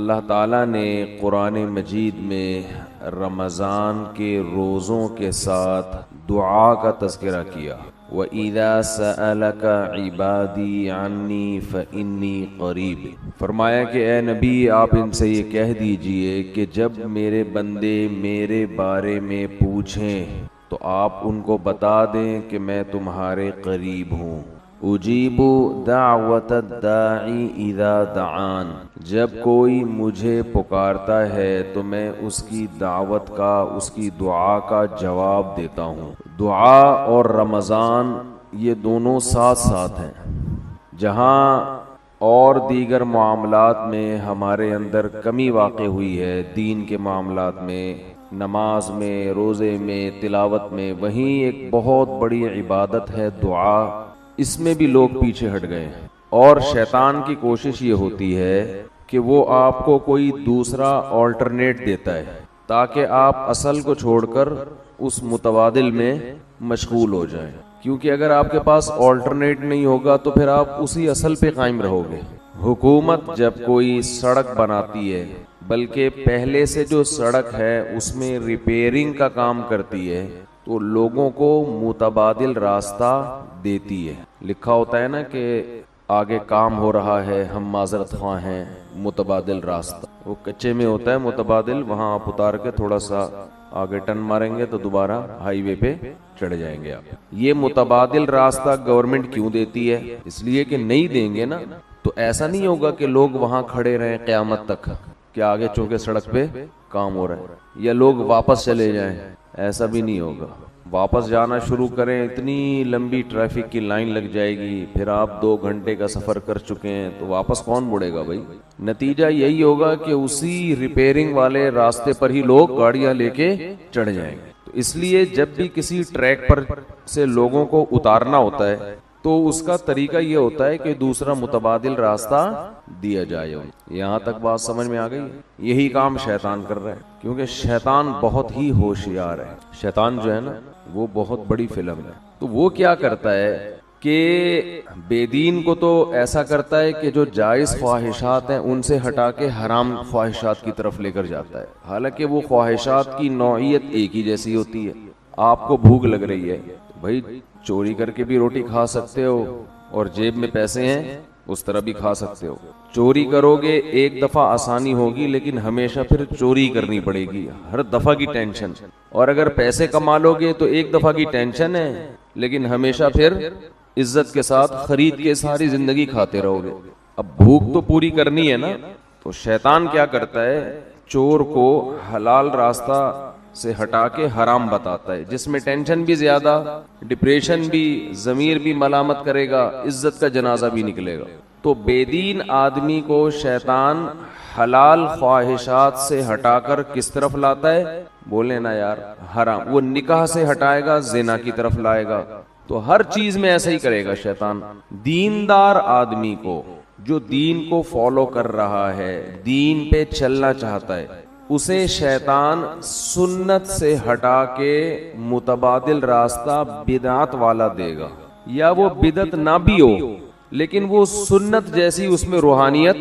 اللہ تعالیٰ نے قرآن مجید میں رمضان کے روزوں کے ساتھ دعا کا تذکرہ کیا. وَإِذَا سَأَلَكَ عِبَادِي عَنِّي فَإِنِّي قَرِيبٌ. فرمایا کہ اے نبی آپ ان سے یہ کہہ دیجئے کہ جب میرے بندے میرے بارے میں پوچھیں تو آپ ان کو بتا دیں کہ میں تمہارے قریب ہوں. اجیب دعوت الداعی اذا دعان. جب کوئی مجھے پکارتا ہے تو میں اس کی دعوت کا، اس کی دعا کا جواب دیتا ہوں. دعا اور رمضان یہ دونوں ساتھ ساتھ ہیں. جہاں اور دیگر معاملات میں ہمارے اندر کمی واقع ہوئی ہے، دین کے معاملات میں، نماز میں، روزے میں، تلاوت میں، وہیں ایک بہت بڑی عبادت ہے دعا. اس میں بھی لوگ پیچھے ہٹ گئے ہیں، اور شیطان کی کوشش یہ ہوتی ہے کہ وہ آپ کو کوئی دوسرا آلٹرنیٹ دیتا ہے تاکہ آپ اصل کو چھوڑ کر اس متبادل میں مشغول ہو جائیں. کیونکہ اگر آپ کے پاس آلٹرنیٹ نہیں ہوگا تو پھر آپ اسی اصل پہ قائم رہو گے. حکومت جب کوئی سڑک بناتی ہے، بلکہ پہلے سے جو سڑک ہے اس میں ریپیئرنگ کا کام کرتی ہے، تو لوگوں کو متبادل راستہ دیتی ہے. لکھا ہوتا ہے نا کہ آگے کام ہو رہا ہے، ہم معذرت خواہ ہیں، متبادل راستہ. وہ کچے میں ہوتا ہے متبادل، وہاں آپ اتار کے تھوڑا سا آگے ٹرن ماریں گے تو دوبارہ ہائی وے پہ چڑھ جائیں گے آپ. یہ متبادل راستہ گورنمنٹ کیوں دیتی ہے؟ اس لیے کہ نہیں دیں گے نا تو ایسا نہیں ہوگا کہ لوگ وہاں کھڑے رہیں قیامت تک کہ آگے چونکہ سڑک پہ کام ہو رہا ہے، یا لوگ واپس چلے جائیں. ایسا بھی نہیں ہوگا. واپس جانا شروع کریں، اتنی لمبی ٹریفک کی لائن لگ جائے گی، پھر آپ 2 گھنٹے کا سفر کر چکے ہیں تو واپس کون مڑے گا بھائی؟ نتیجہ یہی ہوگا کہ اسی ریپیئرنگ والے راستے پر ہی لوگ گاڑیاں لے کے چڑھ جائیں گے. تو اس لیے جب بھی کسی ٹریک پر سے لوگوں کو اتارنا ہوتا ہے تو اس کا طریقہ یہ ہوتا ہے کہ دوسرا متبادل راستہ دیا جائے. یہاں تک بات سمجھ میں آ گئی؟ یہی کام شیطان کر رہا ہے، کیونکہ شیطان بہت ہی ہوشیار ہے. شیطان جو ہے نا وہ بہت بڑی فلم ہے. تو وہ کیا کرتا ہے کہ بے دین کو تو ایسا کرتا ہے کہ جو جائز خواہشات ہیں ان سے ہٹا کے حرام خواہشات کی طرف لے کر جاتا ہے. حالانکہ وہ خواہشات کی نوعیت ایک ہی جیسی ہوتی ہے. آپ کو بھوک لگ رہی ہے بھائی، چوری کر کے بھی روٹی کھا سکتے ہو، اور جیب میں پیسے ہیں اس طرح بھی کھا سکتے ہو. چوری کرو گے ایک دفعہ آسانی ہوگی، لیکن ہمیشہ پھر چوری کرنی پڑے گی، ہر دفعہ کی ٹینشن. اور اگر پیسے کما لو گے تو ایک دفعہ کی ٹینشن ہے، لیکن ہمیشہ پھر عزت کے ساتھ خرید کے ساری زندگی کھاتے رہو گے. اب بھوک تو پوری کرنی ہے نا. تو شیطان کیا کرتا ہے، چور کو حلال راستہ سے ہٹا کے حرام بتاتا ہے، جس میں ٹینشن بھی زیادہ، ڈپریشن بھی، ضمیر بھی ملامت کرے گا، عزت کا جنازہ بھی نکلے گا. تو بے دین آدمی کو شیطان حلال خواہشات سے ہٹا کر کس طرف لاتا ہے؟ بولے نا یار، حرام. وہ نکاح سے ہٹائے گا، زنا کی طرف لائے گا. تو ہر چیز میں ایسا ہی کرے گا شیطان. دیندار آدمی کو، جو دین کو فالو کر رہا ہے، دین پہ چلنا چاہتا ہے، اسے شیطان سنت سے ہٹا کے متبادل راستہ بدعت والا دے گا. یا وہ بدعت نہ بھی ہو لیکن وہ سنت جیسی اس میں روحانیت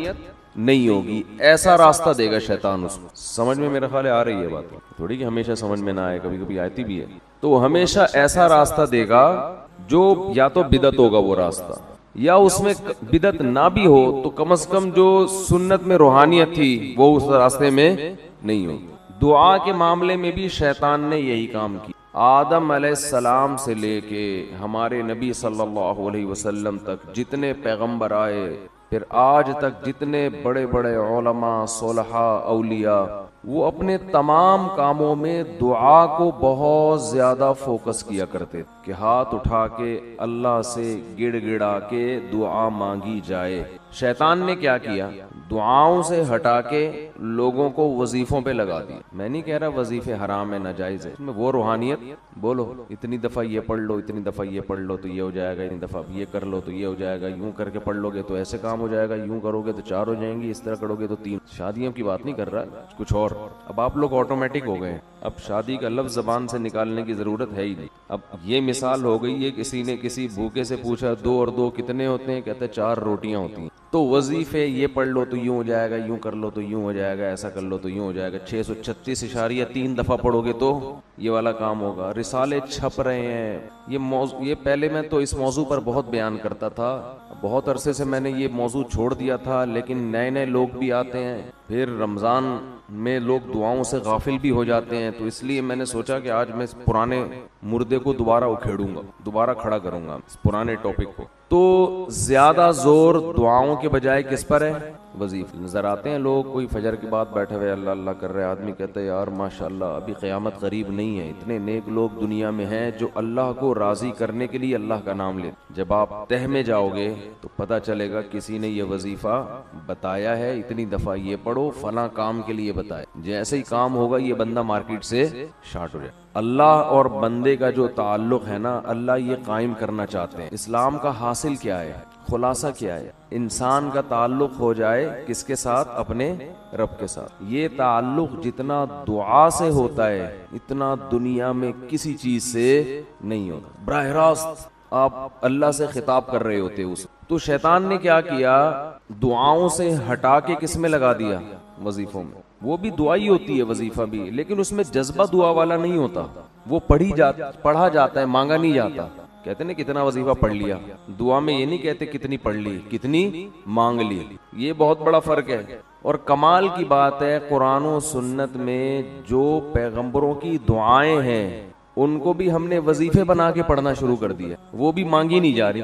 نہیں ہوگی، ایسا راستہ دے گا شیطان اس کو. سمجھ میں میرا خیال آ رہی ہے بات؟ تھوڑی کہ ہمیشہ سمجھ میں نہ آئے، کبھی کبھی آتی بھی ہے. تو ہمیشہ ایسا راستہ دے گا جو یا تو بدعت ہوگا وہ راستہ، یا اس میں بدعت نہ بھی ہو تو کم از کم جو سنت میں روحانیت تھی وہ اس راستے میں نہیں ہوگی. دعا کے معاملے میں بھی شیطان نے یہی کام کی. آدم علیہ السلام سے لے کے ہمارے نبی صلی اللہ علیہ وسلم تک جتنے پیغمبر آئے، پھر آج تک جتنے بڑے بڑے علماء، صلحاء، اولیاء، وہ اپنے تمام کاموں میں دعا کو بہت زیادہ فوکس کیا کرتے کہ ہاتھ اٹھا کے اللہ سے گڑ گڑا کے دعا مانگی جائے. شیطان نے کیا کیا، دعاؤں سے ہٹا کے لوگوں کو وظیفوں پہ لگا دیا. میں نہیں کہہ رہا وظیفے حرام ہے، ناجائز ہے، میں وہ روحانیت بولو اتنی دفعہ یہ پڑھ لو، اتنی دفعہ یہ پڑھ لو تو یہ ہو جائے گا، اتنی دفعہ یہ کر لو تو یہ ہو جائے گا، یوں کر کے پڑھ لو گے تو ایسے کام ہو جائے گا، یوں کرو گے تو 4 ہو جائیں گی، اس طرح کرو گے تو 3. شادیوں کی بات نہیں کر رہا، کچھ اور. اب آپ لوگ آٹومیٹک ہو گئے، اب شادی کا لفظ زبان سے نکالنے کی ضرورت ہے ہی نہیں. اب یہ مثال ہو گئی ہے، کسی نے کسی بھوکے سے پوچھا 2 اور 2 کتنے ہوتے ہیں، کہتے 4 روٹیاں ہوتی ہیں. تو وظیفے یہ پڑھ لو تو یوں ہو جائے گا، یوں کر لو تو یوں ہو جائے گا، ایسا کر لو تو یوں ہو جائے گا، 636.3 دفعہ پڑھو گے تو یہ والا کام ہوگا۔ رسالے چھپ رہے ہیں، یہ پہلے میں تو اس موضوع پر بہت بیان کرتا تھا، بہت عرصے سے میں نے یہ موضوع چھوڑ دیا تھا، لیکن نئے نئے لوگ بھی آتے ہیں، پھر رمضان میں لوگ دعاؤں سے غافل بھی ہو جاتے ہیں، تو اس لیے میں نے سوچا کہ آج میں اس پرانے مردے کو دوبارہ اکھیڑوں گا، دوبارہ کھڑا کروں گا اس پرانے ٹاپک کو۔ تو زیادہ زور دعاؤں کے بجائے کس پر ہے؟ وظیفے۔ نظر آتے ہیں لوگ کوئی فجر کے بعد بیٹھے ہوئے اللہ اللہ کر رہے، آدمی کہتے ہیں یار ماشاءاللہ ابھی قیامت قریب نہیں ہے، اتنے نیک لوگ دنیا میں ہیں جو اللہ کو راضی کرنے کے لیے اللہ کا نام لے۔ جب آپ تہ میں جاؤ گے تو پتہ چلے گا کسی نے یہ وظیفہ بتایا ہے، اتنی دفعہ یہ پڑھو، فلاں کام کے لیے بتایا، جیسے ہی کام ہوگا یہ بندہ مارکیٹ سے شارٹ ہو جائے۔ اللہ اور بندے کا جو تعلق ہے نا، اللہ یہ قائم کرنا چاہتے ہیں۔ اسلام کا حاصل کیا ہے؟ خلاصہ کیا ہے؟ انسان کا تعلق ہو جائے کس کے ساتھ؟ اپنے رب کے ساتھ۔ یہ تعلق جتنا دعا سے ہوتا ہے اتنا دنیا میں کسی چیز سے نہیں ہوتا۔ براہ راست آپ اللہ سے خطاب کر رہے ہوتے اس، تو شیطان نے کیا کیا؟ دعاؤں سے ہٹا کے کس میں لگا دیا؟ وظیفوں میں۔ وہ بھی دعا ہی ہوتی ہے وظیفہ بھی، لیکن اس میں جذبہ دعا والا نہیں ہوتا، وہ پڑھا جاتا ہے، مانگا نہیں جاتا۔ کہتے ہیں کتنا وظیفہ پڑھ لیا، دعا میں یہ نہیں کہتے کتنی پڑھ لی، کتنی مانگ لی، یہ بہت بڑا فرق ہے۔ اور کمال کی بات ہے قرآن و سنت میں جو پیغمبروں کی دعائیں ہیں ان کو بھی ہم نے وظیفے بنا کے پڑھنا شروع کر دیا، وہ بھی مانگی نہیں جا رہی۔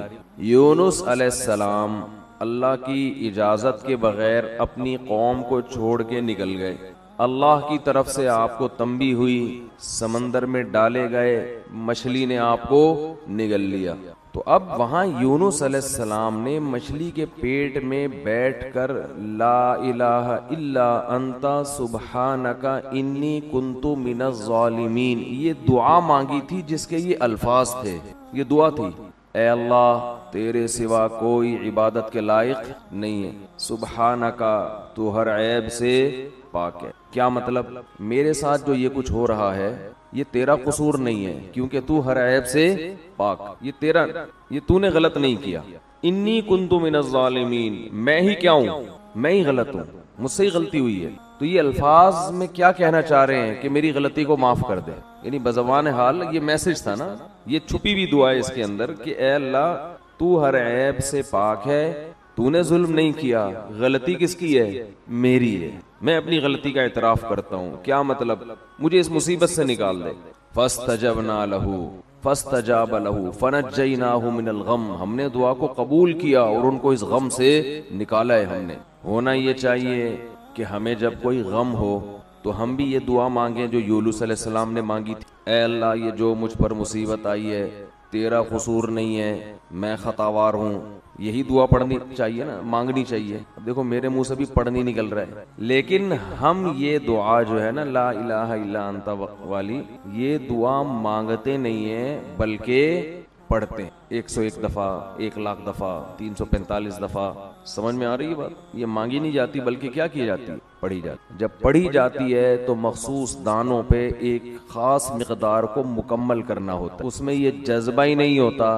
یونس علیہ السلام اللہ کی اجازت کے بغیر اپنی قوم کو چھوڑ کے نکل گئے، اللہ کی طرف سے آپ کو تنبیہ ہوئی، سمندر میں ڈالے گئے، مچھلی نے آپ کو نگل لیا۔ تو اب وہاں یونس علیہ السلام نے مچھلی کے پیٹ میں بیٹھ کر لا الہ الا انت سبحانک انی کنت من الظالمین یہ دعا مانگی تھی، جس کے یہ الفاظ تھے، یہ دعا تھی، اے اللہ تیرے سوا کوئی عبادت کے لائق نہیں ہے، سبحانکا تو ہر عیب سے پاک ہے۔ کیا مطلب؟ میرے ساتھ جو یہ کچھ ہو رہا ہے یہ تیرا قصور نہیں ہے، کیونکہ تو ہر عیب سے پاک، یہ تو نے غلط نہیں کیا۔ انی کنت من الظالمین، میں ہی کیا ہوں؟ میں ہی غلط ہوں، مجھ سے ہی غلطی ہوئی ہے۔ تو یہ الفاظ میں کیا کہنا چاہ رہے ہیں کہ میری غلطی کو معاف کر دے، یعنی بزبان حال یہ میسج تھا نا، یہ چھپی ہوئی دعا ہے اس کے اندر کہ اے اللہ تو ہر عیب سے پاک ہے، تو نے ظلم نہیں کیا، غلطی کس کی ہے؟ میری ہے، میں اپنی غلطی کا اعتراف کرتا ہوں۔ کیا مطلب؟ مجھے اس مصیبت سے نکال دے۔ فاستجبنا له فاستجاب له فنجیناہ من الغم، ہم نے دعا کو قبول کیا اور ان کو اس غم سے نکالا ہے ہم نے۔ ہونا یہ چاہیے کہ ہمیں جب کوئی غم ہو تو ہم بھی یہ دعا مانگیں جو یونس علیہ السلام نے مانگی تھی، اے اللہ یہ جو مجھ پر مصیبت آئی ہے تیرا قصور نہیں ہے، میں خطاوار ہوں۔ یہی دعا پڑھنی چاہیے نا، مانگنی چاہیے۔ دیکھو میرے منہ سے بھی پڑھنی نکل رہا ہے، لیکن ہم یہ دعا جو ہے نا لا الہ الا انت والی، یہ دعا مانگتے نہیں ہیں بلکہ پڑھتے ہیں 101 دفعہ، 1,00,000 دفعہ، 345 دفعہ۔ سمجھ میں آ رہی ہے بات؟ یہ مانگی نہیں جاتی بلکہ کیا کی جاتی ہے؟ پڑھی جاتی۔ جب پڑھی جاتی ہے تو مخصوص دانوں پہ ایک خاص مقدار کو مکمل کرنا ہوتا ہے، اس میں یہ جذبہ ہی نہیں ہوتا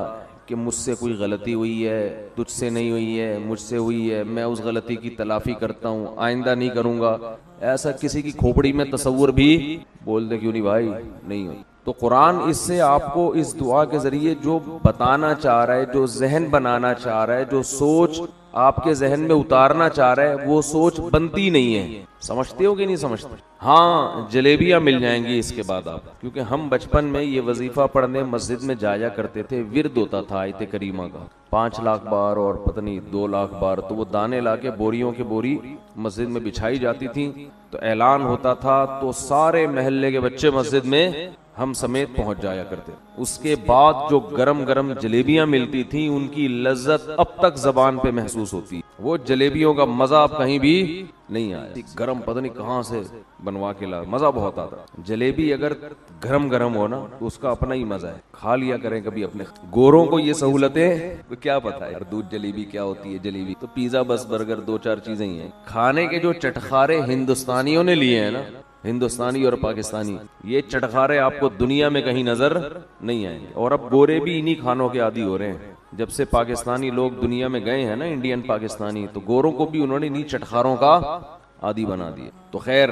کہ مجھ سے کوئی غلطی ہوئی ہے، تجھ سے نہیں ہوئی ہے، مجھ سے ہوئی ہے، میں اس غلطی کی تلافی کرتا ہوں، آئندہ نہیں کروں گا۔ ایسا کسی کی کھوپڑی میں تصور بھی بول دے کیوں نہیں بھائی، نہیں ہوئی۔ تو قرآن اس سے آپ کو اس دعا کے ذریعے جو بتانا چاہ رہا ہے، جو ذہن بنانا چاہ رہا ہے، جو سوچ آپ کے ذہن میں اتارنا چاہ رہا ہے، وہ سوچ بنتی نہیں ہے۔ سمجھتے ہو کہ نہیں سمجھتے؟ ہاں جلیبیاں مل جائیں گی اس کے بعد آپ، کیونکہ ہم بچپن میں یہ وظیفہ پڑھنے مسجد میں جایا کرتے تھے، ورد ہوتا تھا آیت کریمہ کا 5 لاکھ بار اور پتہ نہیں 2 لاکھ بار، تو وہ دانے لا کے بوریوں کے بوری مسجد میں بچھائی جاتی تھی، تو اعلان ہوتا تھا تو سارے محلے کے بچے مسجد میں ہم سمیت پہنچ جایا کرتے۔ اس کے بعد جو گرم گرم جلیبیاں ملتی تھیں ان کی لذت اب تک زبان پہ محسوس ہوتی، وہ جلیبیوں کا مزہ اب کہیں بھی نہیں آیا۔ گرم پتہ نہیں کہاں سے بنوا کے لا، مزہ بہت آتا۔ جلیبی اگر گرم گرم ہو نا تو اس کا اپنا ہی مزہ ہے، کھا لیا کریں کبھی اپنے۔ گوروں کو یہ سہولتیں تو کیا پتا ہے، دودھ جلیبی کیا ہوتی ہے، جلیبی تو پیزا بس برگر 2-4 چیزیں ہی ہیں۔ کھانے کے جو چٹخارے ہندوستانیوں نے لیے ہیں نا، ہندوستانی اور پاکستانی، یہ چٹخارے آپ کو دنیا میں کہیں نظر نہیں آئیں گے، اور اب گورے بھی انہی کھانوں کے عادی ہو رہے ہیں جب سے پاکستانی لوگ دنیا میں گئے ہیں نا، انڈین پاکستانی، تو گوروں کو بھی انہوں نے انہی چٹخاروں کا عادی بنا دیا. تو خیر،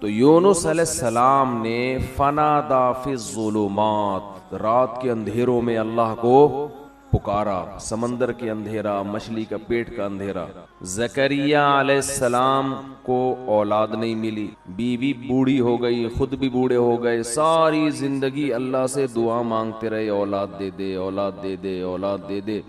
تو یونس علیہ السلام نے فنادا فی الظلمات، رات کے اندھیروں میں اللہ کو پکارا، سمندر کے اندھیرا، مچھلی کا پیٹ کا اندھیرا. زکریا علیہ السلام کو اولاد نہیں ملی، بیوی بوڑھی ہو گئی، خود بھی بوڑھے ہو گئے، ساری زندگی اللہ سے دعا مانگتے رہے، اولاد دے دے، اولاد دے دے، اولاد دے دے.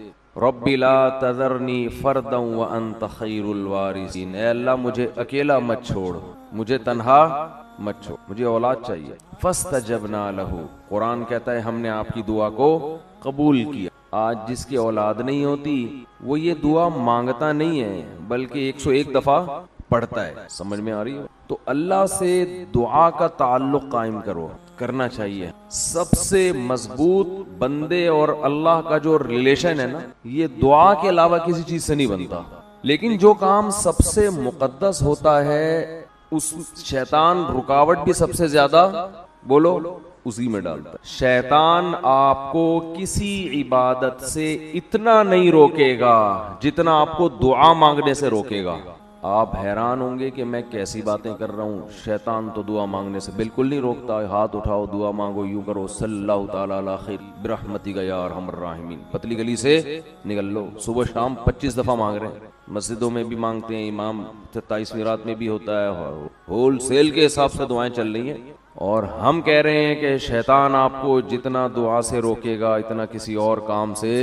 رب لا تذرنی فردا وانت خیر الوارثین، اے اللہ مجھے اکیلا مت چھوڑ، مجھے تنہا مت چھوڑ، مجھے اولاد چاہیے. فاستجبنا لہ، قرآن کہتا ہے ہم نے آپ کی دعا کو قبول کیا. آج جس کی اولاد نہیں ہوتی وہ یہ دعا مانگتا نہیں ہے بلکہ 101 دفعہ پڑھتا ہے. سمجھ میں آ رہی ہے؟ تو اللہ سے دعا کا تعلق قائم کرنا چاہیے. سب سے مضبوط بندے اور اللہ کا جو ریلیشن ہے نا، یہ دعا کے علاوہ کسی چیز سے نہیں بنتا. لیکن جو کام سب سے مقدس ہوتا ہے اس شیطان رکاوٹ بھی سب سے زیادہ بولو اسی میں ڈالتا ہے. شیطان آپ کو کسی عبادت سے اتنا نہیں روکے گا جتنا آپ کو دعا مانگنے سے روکے گا. آپ حیران ہوں گے کہ میں کیسی باتیں کر رہا ہوں، شیطان تو دعا مانگنے سے بالکل نہیں روکتا. ہاتھ اٹھاؤ، دعا مانگو، یوں کرو، صلی اللہ تعالی علی خیر برحمتک یا ارحم الراحمین، پتلی گلی سے نکل لو. صبح شام 25 دفعہ مانگ رہے ہیں، مسجدوں میں بھی مانگتے ہیں، امام 27ویں رات میں بھی ہوتا ہے، ہول سیل کے حساب سے دعائیں چل رہی ہیں. اور ہم کہہ رہے ہیں کہ شیطان آپ کو جتنا دعا سے روکے گا اتنا کسی اور کام سے.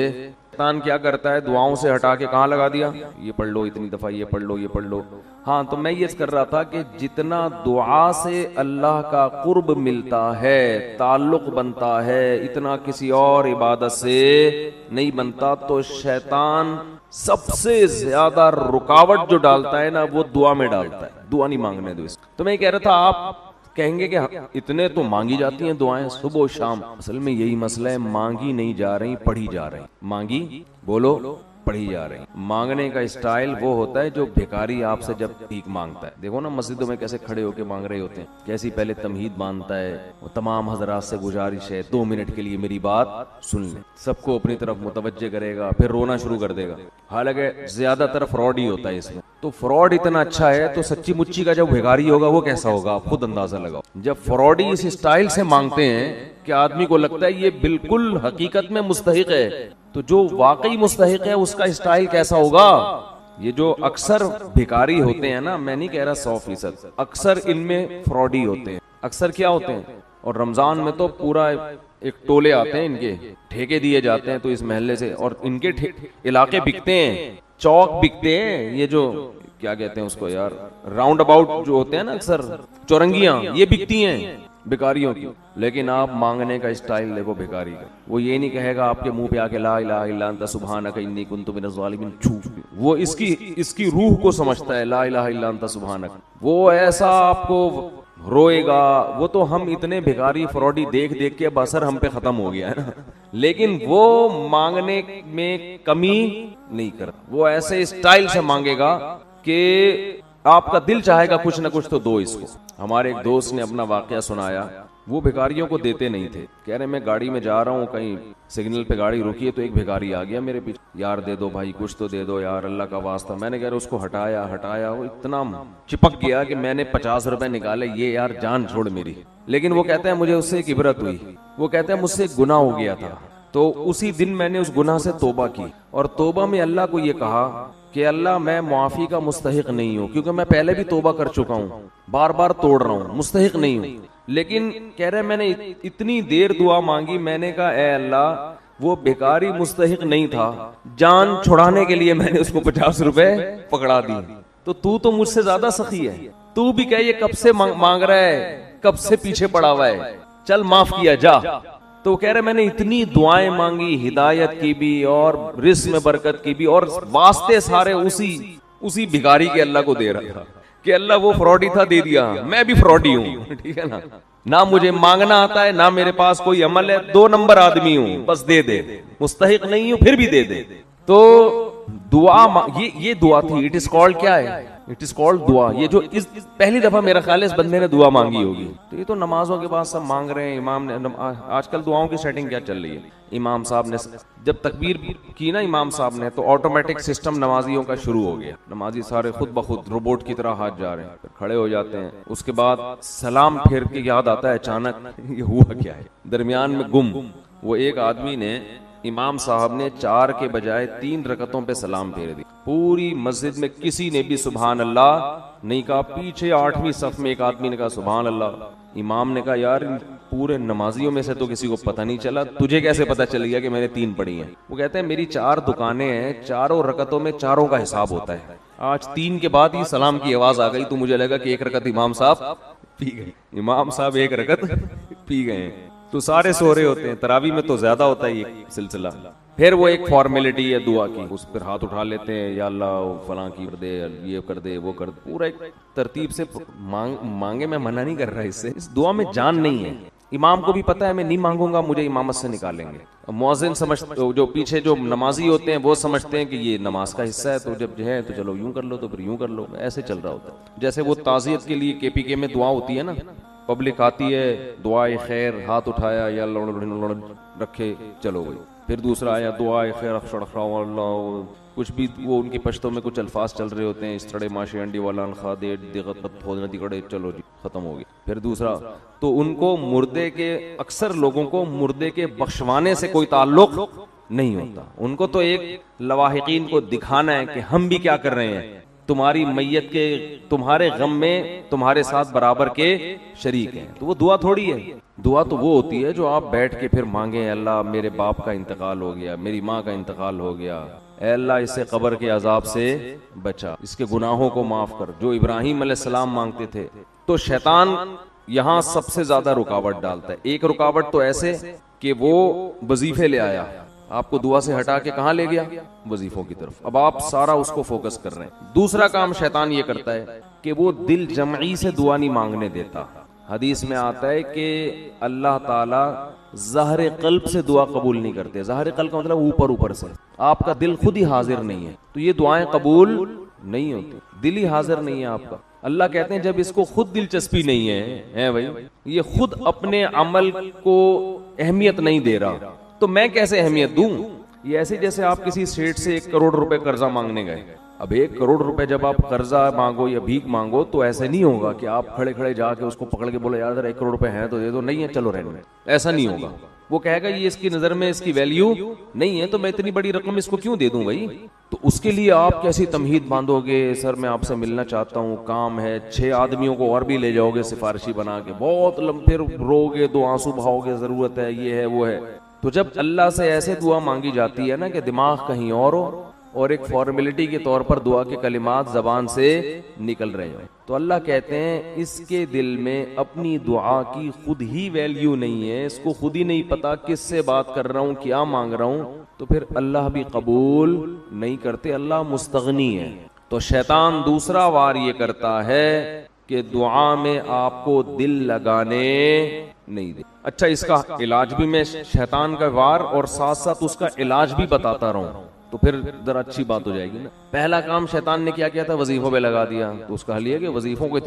شیطان کیا کرتا ہے؟ دعاؤں سے ہٹا کے کہاں لگا دیا؟ یہ پڑھ لو اتنی دفعہ، یہ پڑھ لو، یہ پڑھ لو. ہاں، تو میں یہ کر رہا تھا کہ جتنا دعا سے اللہ کا قرب ملتا ہے، تعلق بنتا ہے، اتنا کسی اور عبادت سے نہیں بنتا. تو شیطان سب سے زیادہ رکاوٹ جو ڈالتا ہے نا وہ دعا میں ڈالتا ہے. دعا نہیں مانگنے دو اس. تو میں کہہ رہا تھا آپ کہیں گے کہ اتنے تو مانگی جاتی ہیں دعائیں صبح و شام. اصل میں یہی مسئلہ ہے، مانگی نہیں جا رہی، پڑھی جا رہی. مانگی بولو، پڑھی جا رہی. مانگنے کا اسٹائل وہ ہوتا ہے جو بھیکاری آپ سے جب بھیک مانگتا ہے. دیکھو نا مسجدوں میں کیسے کھڑے ہو کے مانگ رہے ہوتے ہیں، کیسی پہلے تمہید باندھتا ہے. وہ تمام حضرات سے گزارش ہے 2 منٹ کے لیے میری بات سن لیں. سب کو اپنی طرف متوجہ کرے گا، پھر رونا شروع کر دے گا. حالانکہ زیادہ تر فراڈ ہی ہوتا ہے اس میں. تو فراڈ اتنا اچھا ہے تو سچی مچی کا جب بھیکاری ہوگا وہ کیسا ہوگا آپ خود اندازہ لگاؤ. جب فراڈی اس اسٹائل سے مانگتے ہیں کہ آدمی کو لگتا ہے یہ بالکل حقیقت میں مستحق ہے، تو جو واقعی مستحق ہے اس کا اسٹائل کیسا ہوگا. یہ جو اکثر بھیکاری ہوتے ہیں نا، میں نہیں کہہ رہا 100%، اکثر ان میں فراڈی ہوتے ہیں. اکثر کیا ہوتے ہیں، اور رمضان میں تو پورا ایک ٹولے آتے ہیں، ان کے ٹھیکے دیے جاتے ہیں تو اس محلے سے، اور ان کے علاقے بکتے ہیں، چوک بکتے ہیں. یہ جو کیا کہتے ہیں اس کو یار، راؤنڈ اباؤٹ جو ہوتے ہیں نا، اکثر چورنگیاں، یہ بکتی ہیں بھیکاریوں کی. لیکن آپ مانگنے کا اسٹائل دیکھو بھیکاری کا. وہ یہ نہیں کہے گا آپ کے منہ پہ آ کے لا الہ الا انت سبحانک انی کنت من الظالمین. وہ اس کی روح کو سمجھتا ہے، لا الہ الا انت سبحانک. وہ ایسا آپ کو روئے گا. وہ تو ہم اتنے بھیکاری فراڈی دیکھ دیکھ کے اب اثر ہم پہ ختم ہو گیا ہے نا. لیکن وہ مانگنے میں کمی نہیں کرتا. وہ ایسے اسٹائل سے مانگے گا کہ آپ کا دل چاہے گا کچھ نہ کچھ تو دو اس کو. ہمارے ایک دوست نے اپنا واقعہ سنایا. وہ بھیکاریوں کو دیتے نہیں تھے. کہہ رہے میں گاڑی میں جا رہا ہوں، کہیں سگنل پہ گاڑی رکی ہے تو ایک بھیکاری آ گیا میرے پیچھے، یار دے دو بھائی، کچھ تو دے دو یار، اللہ کا واسطہ. میں نے کہہ رہا اس کو ہٹایا. وہ اتنا چپک گیا کہ میں نے 50 روپے نکالے. یہ یار جان چھوڑ میری. لیکن وہ کہتے ہیں مجھے اس سے ایک عبرت ہوئی. وہ کہتے ہیں مجھ سے گناہ ہو گیا تھا، تو اسی دن میں نے اس گناہ سے توبہ کی، اور توبہ میں اللہ کو یہ کہا کہ اللہ میں معافی کا مستحق نہیں ہوں، کیونکہ میں پہلے بھی توبہ کر چکا ہوں، بار بار توڑ رہا ہوں، مستحق نہیں ہوں. لیکن کہہ رہے میں نے اتنی دیر دعا مانگی، میں نے کہا اے اللہ وہ بیکاری مستحق نہیں تھا، جان چھڑانے کے لیے میں نے اس کو 50 روپے پکڑا دی. تو مجھ سے زیادہ سخی ہے. تو بھی کہ یہ کب سے مانگ رہا ہے، کب سے پیچھے پڑا ہوا ہے، چل معاف کیا جا. تو کہہ رہے میں نے اتنی دعائیں مانگی، ہدایت کی بھی اور رزق میں برکت کی بھی، اور واسطے سارے اسی بھیکاری کے اللہ کو دے رہا تھا کہ اللہ وہ فراڈی تھا، دے دیا. میں بھی فراڈی ہوں، ٹھیک ہے نا. نہ مجھے مانگنا آتا ہے، نہ میرے پاس کوئی عمل ہے، 2 نمبر آدمی ہوں، بس دے دے. مستحق نہیں ہوں پھر بھی دے دے. تو دعا یہ دعا تھی. اٹ از کالڈ کیا ہے؟ اٹ از کالڈ دعا. یہ جو اس پہلی دفعہ میرا خیال ہے اس بندے نے دعا مانگی ہوگی. تو یہ تو نمازوں کے بعد سب مانگ رہے ہیں. امام نے آج کل دعاؤں کی سیٹنگ کیا چل رہی ہے, امام صاحب نے جب تکبیر کی نا امام صاحب نے, تو آٹومیٹک سسٹم نمازیوں کا شروع ہو گیا. نمازی سارے خود بخود روبوٹ کی طرح ہاتھ جا رہے ہیں, پھر کھڑے ہو جاتے ہیں. اس کے بعد سلام پھیر کے یاد آتا ہے اچانک یہ ہوا کیا ہے, درمیان میں گم. وہ ایک آدمی نے, امام صاحب نے 4 کے بجائے 3 رکعتوں پہ سلام پھیر دی. پوری مسجد میں کسی نے بھی سبحان اللہ نہیں کہا. پیچھے 8ویں صف میں ایک آدمی نے کہا سبحان اللہ. امام نے کہا یار پورے نمازیوں میں سے تو کسی کو پتہ نہیں چلا, تجھے کیسے پتہ چل گیا کہ میں نے 3 پڑھی ہیں؟ وہ کہتے ہیں میری 4 دکانیں ہیں, 4 رکعتوں میں 4 کا حساب ہوتا ہے. آج 3 کے بعد ہی سلام کی آواز آ گئی تو مجھے لگا کہ 1 رکعت امام صاحب پی گئے. امام صاحب 1 رکعت پی گئے ہیں, تو سارے سو رہے ہوتے ہیں. تراویح میں تو زیادہ ہوتا ہے یہ سلسلہ. پھر وہ ایک فارمیلٹی ہے دعا کی, اس پر ہاتھ اٹھا لیتے ہیں, یا اللہ فلاں کی کر دے, یہ کر دے, وہ کر دے. پورا ایک ترتیب سے مانگے. میں منع نہیں کر رہا اس سے, اس دعا میں جان نہیں ہے. امام کو بھی پتا ہے میں نہیں مانگوں گا مجھے امامت سے نکالیں گے. مؤذن جو پیچھے جو نمازی ہوتے ہیں وہ سمجھتے ہیں کہ یہ نماز کا حصہ ہے, تو جب جو ہے تو چلو یوں کر لو, تو پھر یوں کر لو. ایسے چل رہا ہوتا ہے. جیسے وہ تعزیت کے لیے KPK میں دعا ہوتی ہے نا, پبلک آتی ہے, دعائے خیر, ہاتھ اٹھایا یا رکھے, چلو گئی. پھر دوسرا آیا دعائے خیر اللہ, کچھ بھی وہ ان کی پشتوں میں کچھ الفاظ چل رہے ہوتے ہیں, اس طرح ماشی انڈی والا انخا دے دغت پھودنا دکڑے, چلو جی ختم ہو گئی. پھر دوسرا, تو ان کو مردے کے, اکثر لوگوں کو مردے کے بخشوانے سے کوئی تعلق نہیں ہوتا. ان کو تو ایک لواحقین کو دکھانا ہے کہ ہم بھی کیا کر رہے ہیں, تمہاری میت کے, تمہارے غم میں تمہارے ساتھ برابر کے شریک ہیں. تو وہ دعا تھوڑی ہے. دعا تو وہ ہوتی ہے جو آپ بیٹھ کے پھر مانگیں, اللہ میرے باپ کا انتقال ہو گیا, میری ماں کا انتقال ہو گیا, اے اللہ اسے قبر کے عذاب سے بچا, اس کے گناہوں کو معاف کر, جو ابراہیم علیہ السلام مانگتے تھے. تو شیطان یہاں سب سے زیادہ رکاوٹ ڈالتا ہے. ایک رکاوٹ تو ایسے کہ وہ وظیفے لے آیا, آپ کو دعا سے ہٹا کے کہاں لے گیا, وظیفوں کی طرف. اب آپ سارا اس کو فوکس کر رہے ہیں. دوسرا کام شیطان یہ کرتا ہے کہ وہ دل جمعی سے دعا نہیں مانگنے دیتا. حدیث میں آتا ہے کہ اللہ تعالی ظاہر قلب سے دعا قبول نہیں کرتے. ظاہر قلب کا مطلب اوپر سے, آپ کا دل خود ہی حاضر نہیں ہے تو یہ دعائیں قبول نہیں ہوتی. دل ہی حاضر نہیں ہے آپ کا. اللہ کہتے ہیں جب اس کو خود دلچسپی نہیں ہے بھائی, یہ خود اپنے عمل کو اہمیت نہیں دے رہا, تو میں کیسے اہمیت دوں. یہ ایسے جیسے آپ کسی سیٹ سے 1 کروڑ روپے قرضہ مانگنے گئے. اب 1 کروڑ روپے جب آپ قرضہ مانگو یا بھیک مانگو تو ایسے نہیں ہوگا کہ آپ کھڑے کھڑے جا کے اس کو پکڑ کے بولے یار ادھر 1 کروڑ روپے ہیں تو دے دو, نہیں ہے چلو رہنے میں. ایسا نہیں ہوگا. وہ کہے گا یہ اس کی نظر میں اس کی ویلیو نہیں ہے تو میں اتنی بڑی رقم اس کو کیوں دے دوں بھائی. تو اس کے لیے آپ کیسی تمہید باندھو گے, سر میں آپ سے ملنا چاہتا ہوں, کام ہے, 6 آدمیوں کو اور بھی لے جاؤ گے سفارشی بنا کے, بہت پھر رو گے, 2 آنسو بہاؤ گے, ضرورت ہے, یہ ہے وہ ہے. تو جب اللہ سے ایسے دعا مانگی جاتی ہے نا کہ دماغ کہیں اور ہو اور ایک فارمیلٹی کے طور پر دعا کے کلمات زبان سے نکل رہے ہیں, تو اللہ کہتے ہیں اس کے دل میں اپنی دعا کی خود ہی ویلیو نہیں ہے, اس کو خود ہی نہیں پتا کس سے بات کر رہا ہوں, کیا مانگ رہا ہوں, تو پھر اللہ بھی قبول نہیں کرتے. اللہ مستغنی ہے. تو شیطان دوسرا وار یہ کرتا ہے کہ دعا میں آپ کو دل لگانے نہیں دے. اچھا, اس کا علاج بھی میں شیطان کا وار اور ساتھ ساتھ اس کا علاج بھی بتاتا رہوں تو پھر ذرا اچھی بات ہو جائے گی نا. پہلا کام شیطان نے کیا تھا, وظیفوں پہ لگا دیا. تو اس کا حل یہ ہے کہ وظیفوں کو